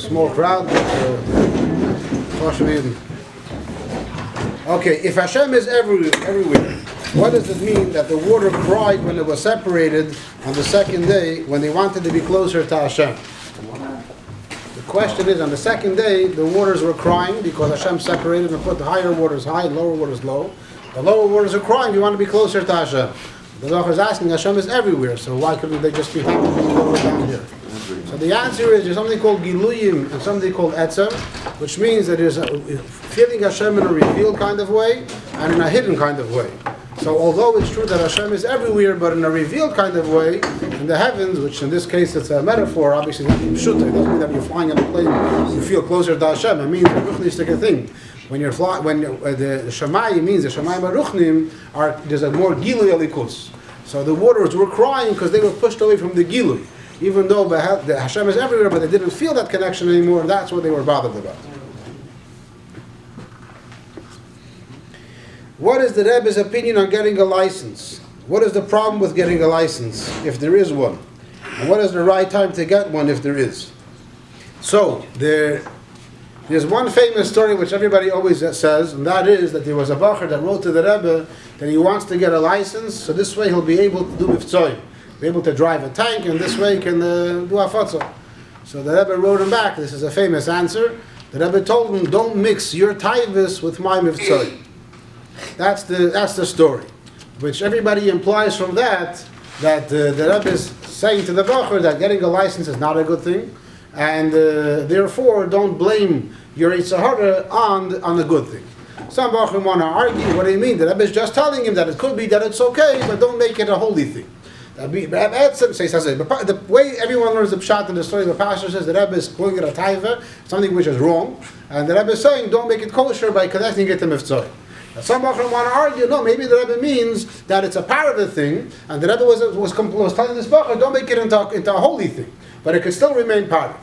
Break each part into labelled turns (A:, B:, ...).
A: small crowd. Okay, if Hashem is everywhere, what does it mean that the water cried when it was separated on the second day when they wanted to be closer to Hashem? The question is, on the second day, the waters were crying because Hashem separated and put the higher waters high, lower waters low. The lower waters are crying, we want to be closer to Hashem. The Zohar is asking, Hashem is everywhere, so why couldn't they just be happy to be lower down here? So the answer is, there's something called Giluyim and something called Etzem, which means that there's feeling Hashem in a revealed kind of way and in a hidden kind of way. So although it's true that Hashem is everywhere, but in a revealed kind of way, in the heavens, which in this case it's a metaphor, obviously not Pshuta, it doesn't mean that you're flying on a plane, you feel closer to Hashem. It means a ruchnistic thing. When you're flying, the Shamayim means the Shamayim Aruchnim there's a more Gilui Alikus. So the waters were crying because they were pushed away from the Gilui. Even though the Hashem is everywhere, but they didn't feel that connection anymore, and that's what they were bothered about. What is the Rebbe's opinion on getting a license? What is the problem with getting a license, if there is one? And what is the right time to get one, if there is? So, there's one famous story which everybody always says, and that is that there was a bacher that wrote to the Rebbe that he wants to get a license, so this way he'll be able to do mivtzoy, be able to drive a tank, and this way he can do afatzah. So the Rebbe wrote him back. This is a famous answer. The Rebbe told him, don't mix your teves with my mivtzoy. That's the story, which everybody implies from that the Rebbe is saying to the bacher that getting a license is not a good thing, and therefore don't blame your Yitzhahara on the good thing. Some bachrim want to argue, what do you mean? The Rebbe is just telling him that it could be that it's okay, but don't make it a holy thing. The way everyone learns the pshat in the story, the pastor says the Rebbe is calling it a taiva, something which is wrong, and the Rebbe is saying don't make it kosher by connecting it to mivtzoy. Some bachrim want to argue, no, maybe the Rebbe means that it's a part of the thing, and the Rebbe was telling this bacher, don't make it into a holy thing, but it could still remain part of.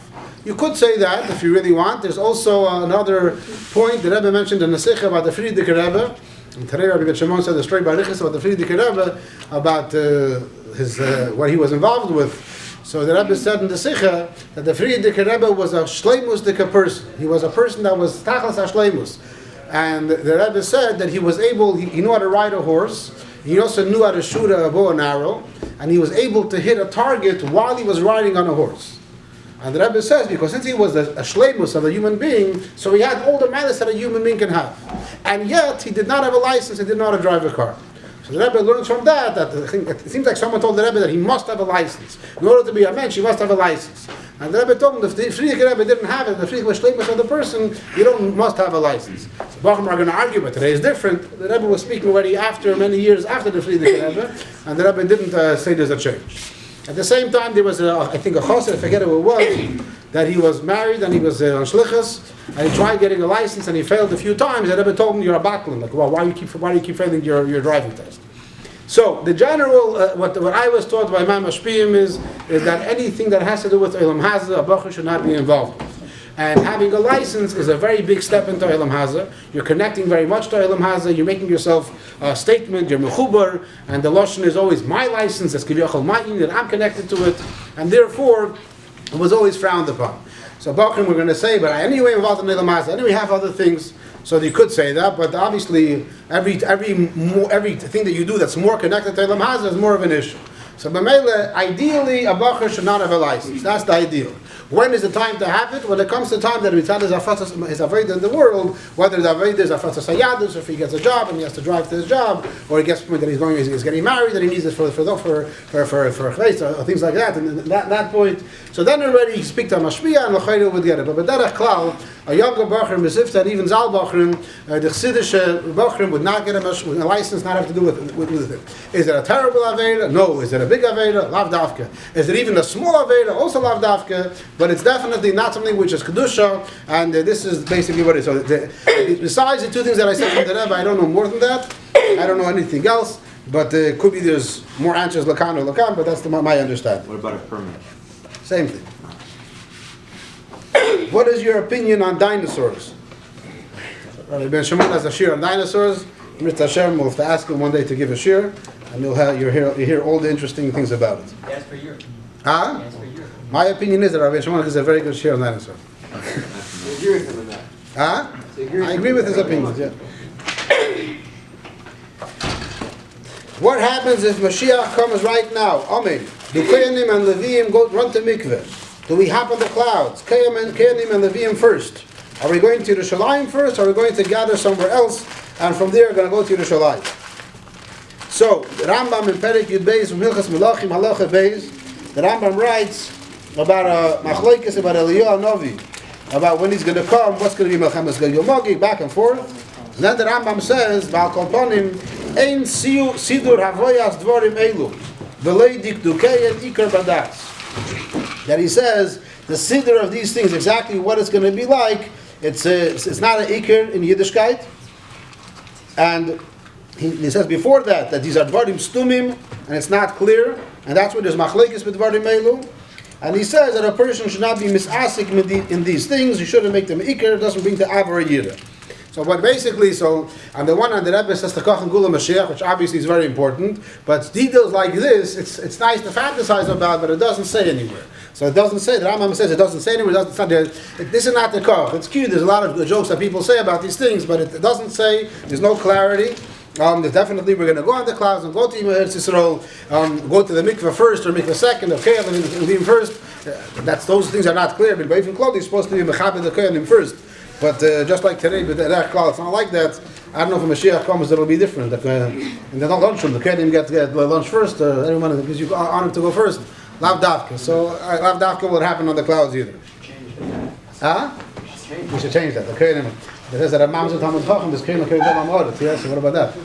A: You could say that if you really want. There's also another point the Rebbe mentioned in the Sikha about the Frierdiker Rebbe. And today Rabbi Bet Shimon said the story by Riches about the Frierdiker Rebbe, about his what he was involved with. So the Rebbe said in the Sikha that the Frierdiker Rebbe was a shleimusdika person. He was a person that was tachlis ha-shleimus. And the Rebbe said that he was able, he knew how to ride a horse, he also knew how to shoot a bow and arrow, and he was able to hit a target while he was riding on a horse. And the Rebbe says, because since he was a shleimus of a human being, so he had all the manners that a human being can have. And yet, he did not have a license, he did not know how to drive a car. So the Rebbe learns from that it seems like someone told the Rebbe that he must have a license. In order to be a mensch, he must have a license. And the Rebbe told him, if the Frierdiker Rebbe didn't have it, the Frierdiker was shleimus of the person, must have a license. So Bacham are going to argue, but today is different. The Rebbe was speaking already many years after the Frierdiker Rebbe, and the Rebbe didn't say there's a change. At the same time, there was I think a chassid, I forget who it was, that he was married and he was on shlichus, and he tried getting a license and he failed a few times. The Rebbe told him, you're a batlin, like, well, why do you keep failing your driving test? So the general, what I was taught by my mashpiyim is that anything that has to do with Olam Hazeh, a bacher should not be involved with. And having a license is a very big step into Olam Hazeh. You're connecting very much to Olam Hazeh. You're making yourself a statement. You're mechubar, and the lashon is always my license. That's kiviyachol ma'in, that I'm connected to it, and therefore it was always frowned upon. So Bachrim, we're going to say, but anyway involved in Olam Hazeh. Anyway, have other things. So you could say that, but obviously everything that you do that's more connected to Olam Hazeh is more of an issue. So b'meila, ideally a bacher should not have a license. That's the ideal. When is the time to have it? When it comes to time that mitzad is avodah in the world, whether the avodah is afatzas hayadus, or if he gets a job and he has to drive to his job, or he gets to the point that he's getting married and he needs it for chveis, or things like that. And that point, so then already you speak to a mashpia and l'chayru would get it. But b'derech klal, a younger bacher, mesifta, and even zal bachrim, the chassidische bachrim would not get a license, not have to do with it. Is it a terrible avodah? No. Is it a big avodah? Lav dafka. Is it even a small avodah? Also lav dafka. But it's definitely not something which is kedusha, and this is basically what it is. So besides the two things that I said from the Rebbe, I don't know more than that. I don't know anything else. But could be there's more answers lakan or lakan, but that's my understanding.
B: What about a permit?
A: Same thing. What is your opinion on dinosaurs? Rabbi Ben Shimon has a shir on dinosaurs. Mr. Hashem will have to ask him one day to give a shir, and you'll hear all the interesting things about it.
C: That's for your.
A: Huh? My opinion is that Rabbi Shimon is a very good shir on dinosaurs.
B: You agree with him in that?
A: Huh?
B: So you agree
A: I agree with his opinions, yeah. What happens if Mashiach comes right now? Amen. Do Kohanim and Leviim go run to mikveh? Do we hop on the clouds? Kohanim and Leviim first. Are we going to Yerushalayim first, or are we going to gather somewhere else, and from there we're going to go to Yerushalayim? So, the Rambam in Perek Yud Beis from Hilchas Melachim Halacha Beis, the Rambam writes about a machlokes about Eliyahu Novi, about when he's going to come, what's going to be Melchamas Gog Magog, back and forth. And then the Rambam says, Ba'al Kol Panim, Ein Sidur Havoyas Dvorim Elu, V'lei Dikdukei and Ikar Badas. That he says, the Sidur of these things, exactly what it's going to be like, it's not an Ikar in Yiddishkeit, and he says before that these are Dvarim Stumim, and it's not clear, and that's where there's Machlekes with Dvarim Elu. And he says that a person should not be misasik in these things, he shouldn't make them Ikar, it doesn't bring the Avar Yira. So what basically, on the one hand, the Rebbe says Takach and Gula Mashiach, which obviously is very important, but details like this, it's nice to fantasize about, but it doesn't say anywhere. So it doesn't say, the Rambam says it doesn't say anywhere, this is not the Koch. It's cute, there's a lot of jokes that people say about these things, but it doesn't say, there's no clarity. Definitely we're going to go on the clouds and go to Eretz Yisrael, go to the mikveh first or mikveh second, or Kohanim and Levim first. Those things are not clear, but even Klal is supposed to be Mechabed the Kohanim first. But just like today, with that Klal, it's not like that. I don't know if a Mashiach comes, it'll be different. And they don't lunch from the Kohanim get lunch first, everyone gives you honor to go first. Lav Davka. So Lav Davka will happen on the clouds either. Huh? We should change that. The Kohanim. It says that a Mamzer Talmud Chacham is Kohanim Kohanim Talmud Audit. Yeah, so what about that?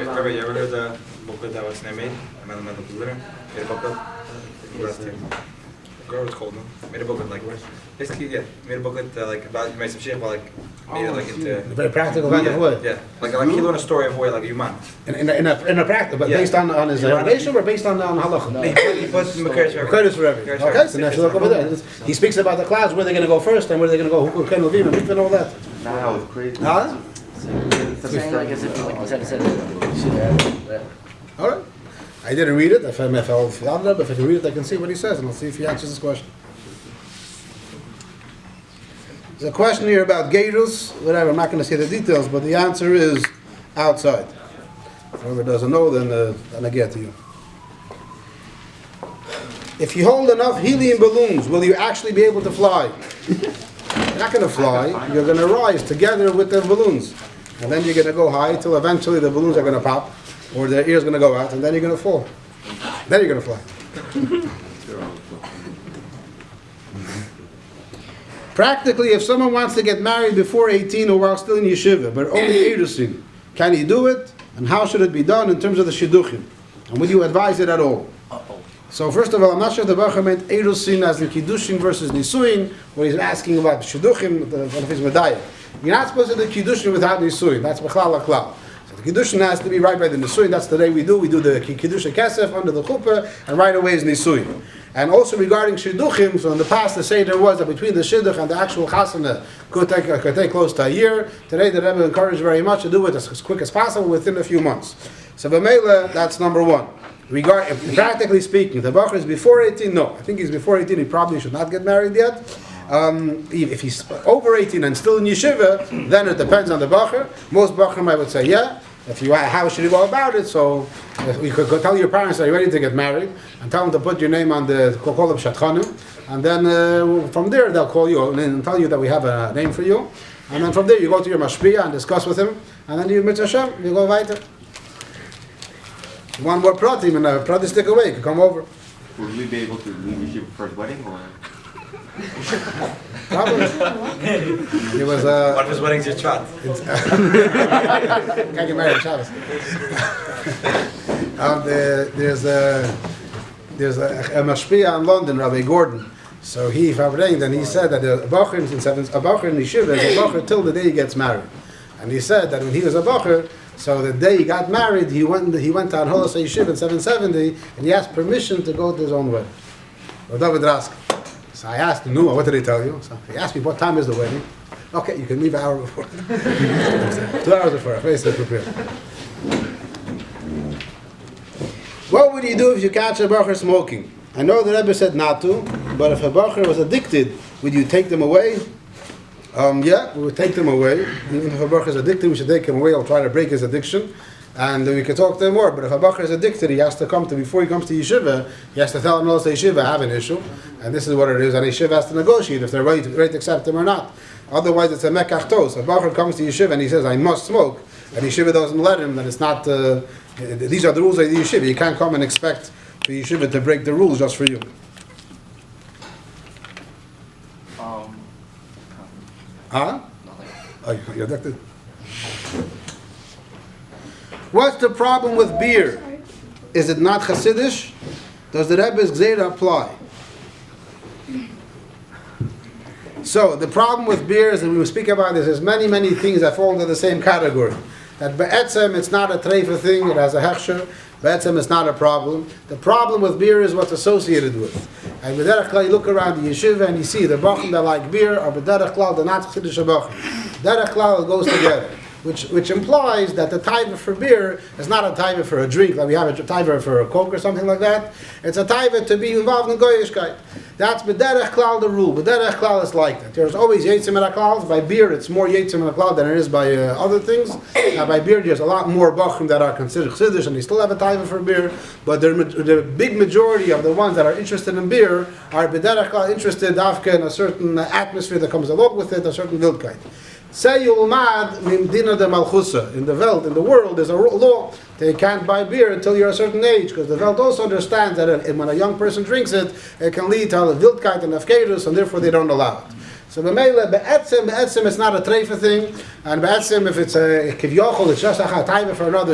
C: Rabbi, you ever heard the booklet that was made? Elemental Glitter? Made a booklet? Girl was called. Made a booklet like basically, yeah. Made a booklet like about some shit, but like made it like into
A: a very practical kind of way.
C: Yeah, like he learned a story of way like Yuman.
A: In a practical, but based on his revelation or based on halacha?
C: He put
A: Mekaris for everything. Okay, so now look over there. He speaks about the clouds, where they're going to go first, and where they're going to go. Who can Levim and all that?
B: Nah, it's crazy.
A: Huh?
D: It's saying like as if you said it.
A: All right. I didn't read it. If I can read it, I can see what he says, and I'll see if he answers this question. There's a question here about Geirus, whatever. I'm not going to say the details, but the answer is outside. Whoever doesn't know, then I get to you. If you hold enough helium balloons, will you actually be able to fly? You're not going to fly. You're going to rise together with the balloons, and then you're going to go high till eventually the balloons are going to pop, or the ear's going to go out, and then you're going to fall. Then you're going to fly. Practically, if someone wants to get married before 18 or while still in yeshiva, but only Eirusin, can he do it? And how should it be done in terms of the shidduchim? And would you advise it at all? So first of all, I'm not sure if the Baruch meant Eirusin as in Kiddushin versus Nisuin, where he's asking about shidduchim, one of his medayah. You're not supposed to do Kiddushin without Nisuin. That's Bechlal HaKlal. The Kiddushin has to be right by the Nisuin. That's the day we do. We do the Kiddush Kesef under the Chuppah, and right away is Nisuin. And also regarding Shidduchim, so in the past the Seder was that between the Shidduch and the actual Chasana could take close to a year. Today the Rebbe encouraged very much to do it as quick as possible within a few months. So B'meila, that's number one. Practically speaking, the Bachar is before 18, no. I think he's before 18, he probably should not get married yet. If he's over 18 and still in yeshiva, then it depends on the Bachar. Most Bachar I would say, yeah. If you, how should you go about it? So you could go tell your parents that you're ready to get married, and tell them to put your name on the call of Shatchanu, and then from there they'll call you and tell you that we have a name for you, and then from there you go to your mashpia and discuss with him, and then you mitzvah Hashem, you go weiter. You want more pratim and a pratim stick away, you can come over.
B: Would we be able to leave your first wedding or?
A: Probably. It was
C: one of his weddings is Chat.
A: Can't get married on Shabbos. There's a mashpia in London, Rabbi Gordon. So he farbrenged, and he said that a bacher in yeshiva is a bacher till the day he gets married. And he said that when he was a bacher, so the day he got married, he went on Holos Yeshiva in 770, and he asked permission to go to his own wedding. David Rask. So I asked him, what did he tell you? So he asked me, what time is the wedding? Okay, you can leave an hour before. 2 hours before, I face prepared. What would you do if you catch a bacher smoking? I know the Rebbe said not to, but if a bacher was addicted, would you take them away? Yeah, we would take them away. Even if a bacher is addicted, we should take him away or try to break his addiction. And we could talk to him more. But if a bacher is addicted, he has to come to, before he comes to yeshiva, he has to tell him, no, say yeshiva, I have an issue. And this is what it is. And yeshiva has to negotiate if they're ready to accept him or not. Otherwise, it's a mekach tos. A bacher comes to yeshiva and he says, I must smoke, and yeshiva doesn't let him, then it's not, these are the rules of the yeshiva. You can't come and expect for yeshiva to break the rules just for you. Huh? Oh, you're addicted. What's the problem with beer? Is it not Hasidish? Does the Rebbe's Gzeira apply? So the problem with beer is, and we will speak about this, there's many, many things that fall into the same category. That be'etzem, it's not a treifa thing, it has a hechsher. Be'etzem, it's not a problem. The problem with beer is what's associated with. And b'derech klal, you look around the yeshiva and you see the bachim that like beer are b'derech klal, they're not Chassidish bachim. Derech klal goes together. Which implies that the taiva for beer is not a taiva for a drink, like we have a taiva for a coke or something like that. It's a taiva to be involved in goyishkeit. That's b'derech klal the rule. B'derech klal is like that. There's always yetzim and klal. By beer, it's more yetzim and klal than it is by other things. Now, by beer, there's a lot more bachim that are considered chassidish, and they still have a taiva for beer. But the big majority of the ones that are interested in beer are b'derech klal interested afka in a certain atmosphere that comes along with it, a certain wildkeit. Say Yulmad Mimdina de Malchusa. In the world, there's a law that you can't buy beer until you're a certain age, because the Welt also understands that when a young person drinks it, it can lead to a wildkeit and afkedus, and therefore they don't allow it. So be'etzem, it's not a treifa thing, and be'etzem, if it's a kivyochol, it's just a taiva for another